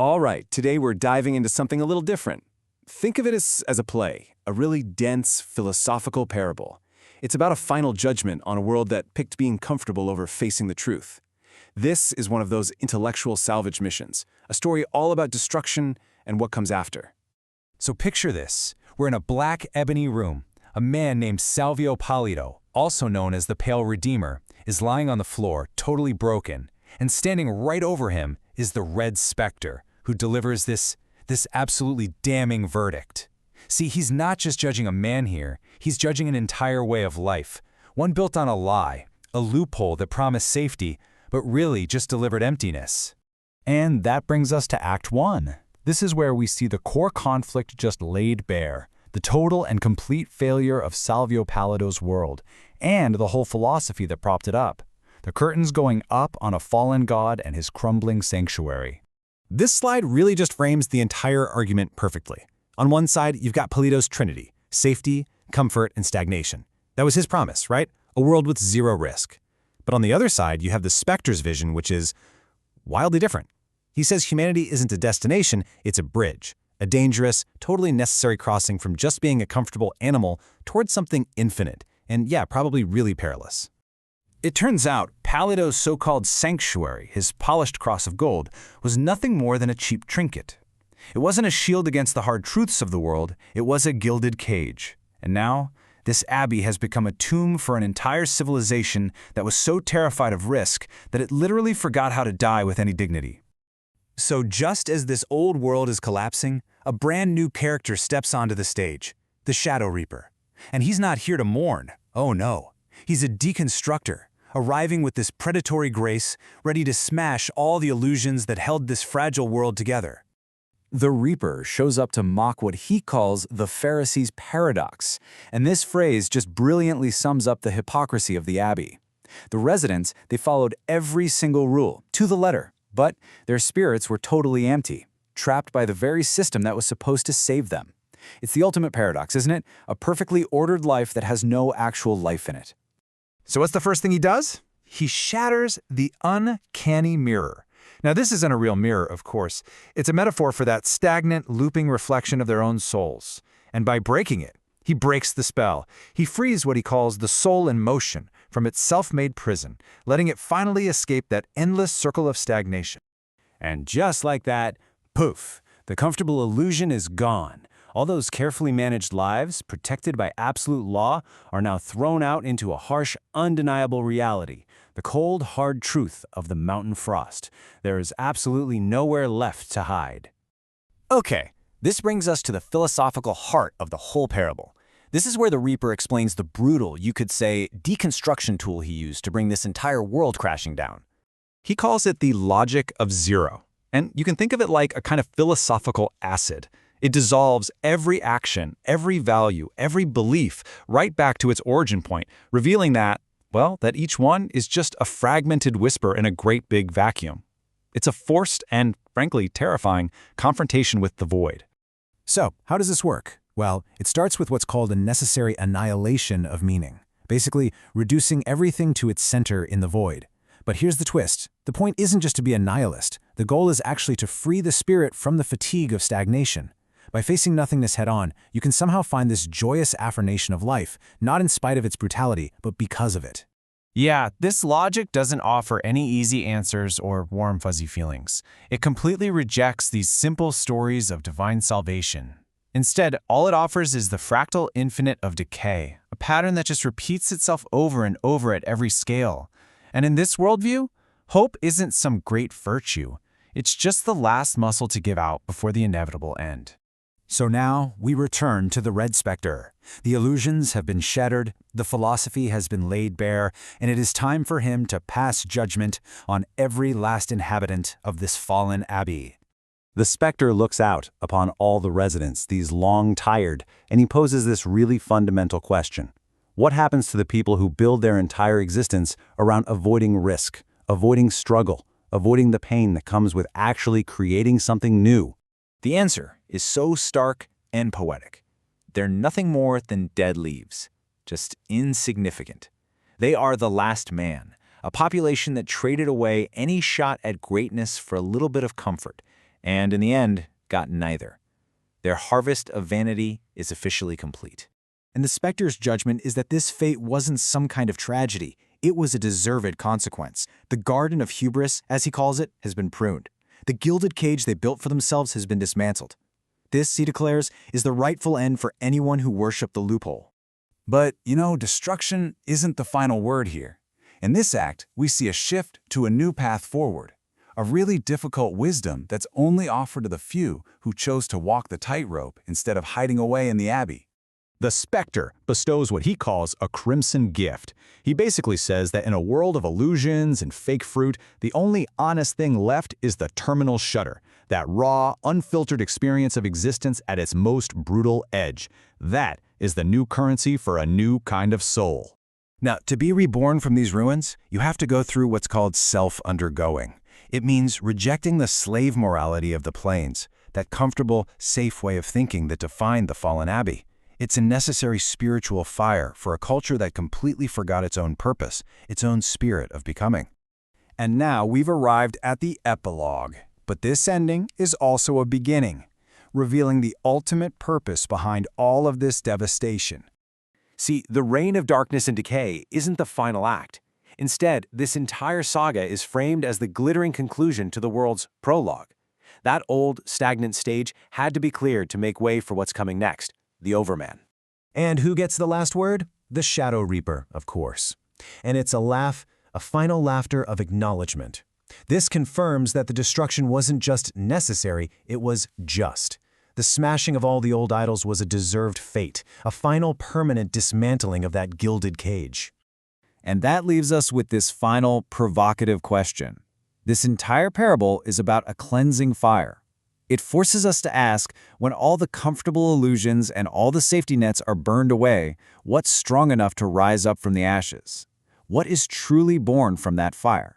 All right, today we're diving into something a little different. Think of it as a play, a really dense, philosophical parable. It's about a final judgment on a world that picked being comfortable over facing the truth. This is one of those intellectual salvage missions, a story all about destruction and what comes after. So picture this. We're in a black ebony room. A man named Salvio Pallido, also known as the Pale Redeemer, is lying on the floor, totally broken. And standing right over him is the Red Specter, who delivers this absolutely damning verdict. See, he's not just judging a man here, he's judging an entire way of life. One built on a lie, a loophole that promised safety, but really just delivered emptiness. And that brings us to Act 1. This is where we see the core conflict just laid bare, the total and complete failure of Salvio Pallido's world, and the whole philosophy that propped it up. The curtains going up on a fallen god and his crumbling sanctuary. This slide really just frames the entire argument perfectly. On one side, you've got Pallido's trinity: safety, comfort, and stagnation. That was his promise, right? A world with zero risk. But on the other side, you have the Specter's vision, which is wildly different. He says humanity isn't a destination, it's a bridge. A dangerous, totally necessary crossing from just being a comfortable animal towards something infinite, and yeah, probably really perilous. It turns out Pallido's so-called sanctuary, his polished cross of gold, was nothing more than a cheap trinket. It wasn't a shield against the hard truths of the world, it was a gilded cage. And now, this abbey has become a tomb for an entire civilization that was so terrified of risk that it literally forgot how to die with any dignity. So just as this old world is collapsing, a brand new character steps onto the stage, the Shadow Reaper. And he's not here to mourn. Oh no. He's a deconstructor, arriving with this predatory grace, ready to smash all the illusions that held this fragile world together. The Reaper shows up to mock what he calls the Pharisees' paradox, and this phrase just brilliantly sums up the hypocrisy of the Abbey. The residents, they followed every single rule, to the letter, but their spirits were totally empty, trapped by the very system that was supposed to save them. It's the ultimate paradox, isn't it? A perfectly ordered life that has no actual life in it. So what's the first thing he does? He shatters the uncanny mirror. Now, this isn't a real mirror, of course. It's a metaphor for that stagnant, looping reflection of their own souls. And by breaking it, he breaks the spell. He frees what he calls the soul in motion from its self-made prison, letting it finally escape that endless circle of stagnation. And just like that, poof, the comfortable illusion is gone. All those carefully managed lives, protected by absolute law, are now thrown out into a harsh, undeniable reality, the cold, hard truth of the mountain frost. There is absolutely nowhere left to hide. Okay, this brings us to the philosophical heart of the whole parable. This is where the Reaper explains the brutal, you could say, deconstruction tool he used to bring this entire world crashing down. He calls it the logic of zero, and you can think of it like a kind of philosophical acid. It dissolves every action, every value, every belief right back to its origin point, revealing that, well, that each one is just a fragmented whisper in a great big vacuum. It's a forced and, frankly, terrifying confrontation with the void. So, how does this work? Well, it starts with what's called a necessary annihilation of meaning, basically reducing everything to its center in the void. But here's the twist. The point isn't just to be a nihilist. The goal is actually to free the spirit from the fatigue of stagnation. By facing nothingness head-on, you can somehow find this joyous affirmation of life, not in spite of its brutality, but because of it. Yeah, this logic doesn't offer any easy answers or warm, fuzzy feelings. It completely rejects these simple stories of divine salvation. Instead, all it offers is the fractal infinite of decay, a pattern that just repeats itself over and over at every scale. And in this worldview, hope isn't some great virtue. It's just the last muscle to give out before the inevitable end. So now we return to the Red Specter. The illusions have been shattered, the philosophy has been laid bare, and it is time for him to pass judgment on every last inhabitant of this fallen abbey. The Specter looks out upon all the residents, these long-tired, and he poses this really fundamental question. What happens to the people who build their entire existence around avoiding risk, avoiding struggle, avoiding the pain that comes with actually creating something new? The answer is so stark and poetic. They're nothing more than dead leaves, just insignificant. They are the last man, a population that traded away any shot at greatness for a little bit of comfort, and in the end, got neither. Their harvest of vanity is officially complete. And the Specter's judgment is that this fate wasn't some kind of tragedy. It was a deserved consequence. The garden of hubris, as he calls it, has been pruned. The gilded cage they built for themselves has been dismantled. This, he declares, is the rightful end for anyone who worshiped the loophole. But, destruction isn't the final word here. In this act, we see a shift to a new path forward, a really difficult wisdom that's only offered to the few who chose to walk the tightrope instead of hiding away in the abbey. The Specter bestows what he calls a crimson gift. He basically says that in a world of illusions and fake fruit, the only honest thing left is the terminal shudder, that raw, unfiltered experience of existence at its most brutal edge. That is the new currency for a new kind of soul. Now, to be reborn from these ruins, you have to go through what's called self-undergoing. It means rejecting the slave morality of the plains, that comfortable, safe way of thinking that defined the fallen abbey. It's a necessary spiritual fire for a culture that completely forgot its own purpose, its own spirit of becoming. And now we've arrived at the epilogue. But this ending is also a beginning, revealing the ultimate purpose behind all of this devastation. See, the reign of darkness and decay isn't the final act. Instead, this entire saga is framed as the glittering conclusion to the world's prologue. That old, stagnant stage had to be cleared to make way for what's coming next, the Overman. And who gets the last word? The Shadow Reaper, of course. And it's a laugh, a final laughter of acknowledgement. This confirms that the destruction wasn't just necessary, it was just. The smashing of all the old idols was a deserved fate, a final permanent dismantling of that gilded cage. And that leaves us with this final provocative question. This entire parable is about a cleansing fire. It forces us to ask, when all the comfortable illusions and all the safety nets are burned away, what's strong enough to rise up from the ashes? What is truly born from that fire?